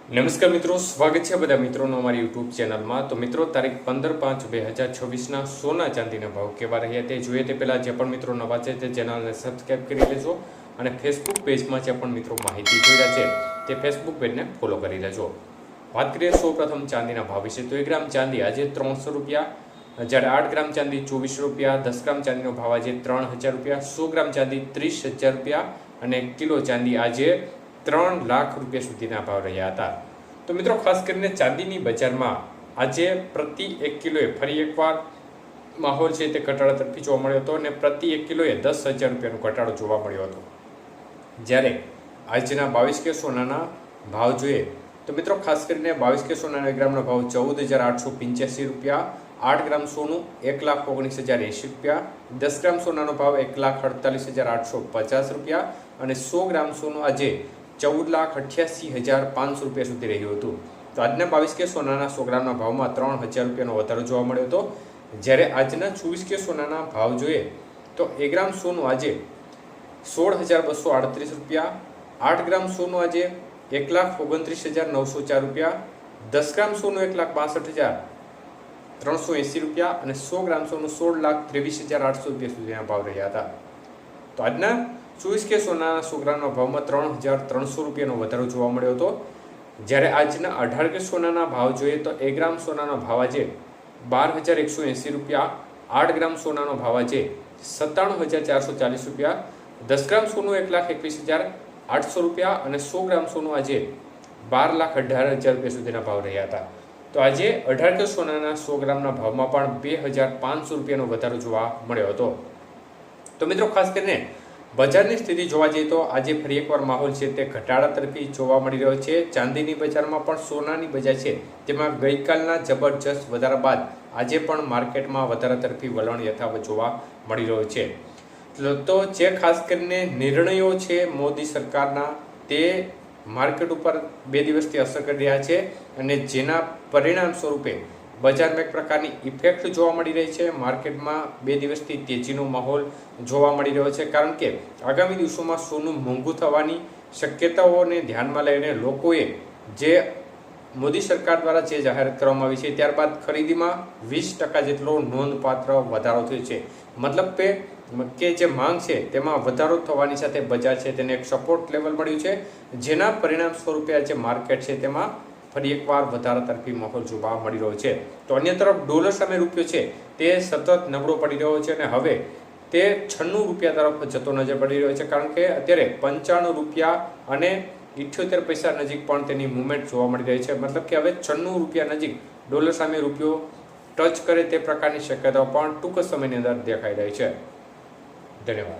નમસ્કાર મિત્રો, સ્વાગત છે બધા મિત્રોનો અમારી યુટ્યુબ ચેનલમાં। તો મિત્રો, તારીખ 15/5/2024ના સોના ચાંદીના ભાવ કેવા રહ્યા તે જોઈએ તે પહેલાં જે પણ મિત્રો નવા છે તે ચેનલને સબસ્ક્રાઈબ કરી લેજો અને ફેસબુક પેજમાં જે પણ મિત્રો માહિતી જોઈ રહ્યા છે તે ફેસબુક પેજને ફોલો કરી લેજો। વાત કરીએ સૌપ્રથમ ચાંદીના ભાવ વિશે તો 1 ગ્રામ ચાંદી આજે 300 રૂપિયા, જ્યારે 8 ગ્રામ ચાંદી 24 રૂપિયા, 10 ગ્રામ ચાંદીનો ભાવ આજે 3000 રૂપિયા, 100 ગ્રામ ચાંદી 30,000 રૂપિયા અને કિલો ચાંદી આજે 3 લાખ રૂપિયા સુધીના ભાવ રહ્યા હતા। તો મિત્રો, ખાસ કરીને ચાંદીની બજારમાં આજે પ્રતિ 1 કિલોએ ફરી એકવાર માહોલ છે તે ઘટાડા તરફી જોવા મળ્યો હતો અને પ્રતિ 1 કિલોએ 10,000 રૂપિયાનો ઘટાડો જોવા મળ્યો હતો। જ્યારે આજના 22 કે સોનાના ભાવ જોઈએ તો મિત્રો, ખાસ કરીને 22 કે સોનાના 1 ગ્રામનો ભાવ 14,885 રૂપિયા, 8 ગ્રામ સોનું 1,19,080 રૂપિયા, 10 ગ્રામ સોનાનો ભાવ 1,48,850 રૂપિયા અને 100 ગ્રામ સોનું આજે 14,88,500 રૂપિયા સુધી રહ્યું હતું। તો આજના 22 કે સોનાના 100 ગ્રામના ભાવમાં 3,000 રૂપિયાનો વધારો જોવા મળ્યો હતો। જ્યારે આજના 24 કે સોનાના ભાવ જોઈએ તો 1 ગ્રામ સોનું આજે 16,238 રૂપિયા, 8 ગ્રામ સોનું આજે 1,29,904 રૂપિયા, 10 ગ્રામ સોનું 1,62,380 રૂપિયા અને 100 ગ્રામ સોનું 16,23,800 રૂપિયા સુધીના ભાવ રહ્યા હતા। તો આજના 24 કે સોનાના 100 ગ્રામના ભાવમાં 3,300 રૂપિયાનો વધારો જોવા મળ્યો હતો। જ્યારે આજના 18 કે સોનાના ભાવ જોઈએ તો 1 ગ્રામ સોનાનો ભાવ આજે 12,180 રૂપિયા, 8 ગ્રામ સોનાનો ભાવ આજે 97,440 રૂપિયા, 10 ગ્રામ સોનું 1,21,800 રૂપિયા અને 100 ગ્રામ સોનું આજે 12,18,000 રૂપિયા સુધીના ભાવ રહ્યા હતા। તો આજે 18 કે સોનાના 100 ગ્રામના ભાવમાં પણ 2,500 રૂપિયાનો વધારો જોવા મળ્યો હતો। તો મિત્રો, ખાસ કરીને બજારની સ્થિતિ જોવા જઈએ તો આજે ફરી એકવાર માહોલ છે તે ઘટાડા તરફી જોવા મળી રહ્યો છે। ચાંદીની બજારમાં પણ સોનાની બજાર છે તેમાં ગઈકાલના જબરજસ્ત વધારા બાદ આજે પણ માર્કેટમાં વધારા તરફી વલણ યથાવત જોવા મળી રહ્યો છે। તો જે ખાસ કરીને નિર્ણયો છે મોદી સરકારના તે માર્કેટ ઉપર 2 દિવસથી અસર કરી રહ્યા છે અને જેના પરિણામ સ્વરૂપે બજારમાં એક પ્રકારની ઇફેક્ટ જોવા મળી રહી છે। માર્કેટમાં 2 દિવસથી તેજીનો માહોલ જોવા મળી રહ્યો છે, કારણ કે આગામી દિવસોમાં સોનું મોંઘું થવાની શક્યતાઓને ધ્યાનમાં લઈને લોકોએ જે મોદી સરકાર દ્વારા જે જાહેરાત કરવામાં આવી છે ત્યારબાદ ખરીદીમાં 20% જેટલો નોંધપાત્ર વધારો થયો છે। મતલબ કે જે માંગ છે તેમાં વધારો થવાની સાથે બજાર છે તેને એક સપોર્ટ લેવલ મળ્યું છે, જેના પરિણામ સ્વરૂપે આજે માર્કેટ છે તેમાં ફરી એકવાર વધારા તરફી માહોલ જોવા મળી રહ્યો છે। તો અન્ય તરફ ડોલર સામે રૂપિયો છે તે સતત નબળો પડી રહ્યો છે અને હવે તે 96 રૂપિયા તરફ જતો નજર પડી રહ્યો છે, કારણ કે અત્યારે 95 રૂપિયા અને 78 પૈસા નજીક પણ તેની મુવમેન્ટ જોવા મળી રહી છે। મતલબ કે હવે 96 રૂપિયા નજીક ડોલર સામે રૂપિયો ટચ કરે તે પ્રકારની શક્યતાઓ પણ ટૂંક સમયની અંદર દેખાઈ રહી છે। ધન્યવાદ।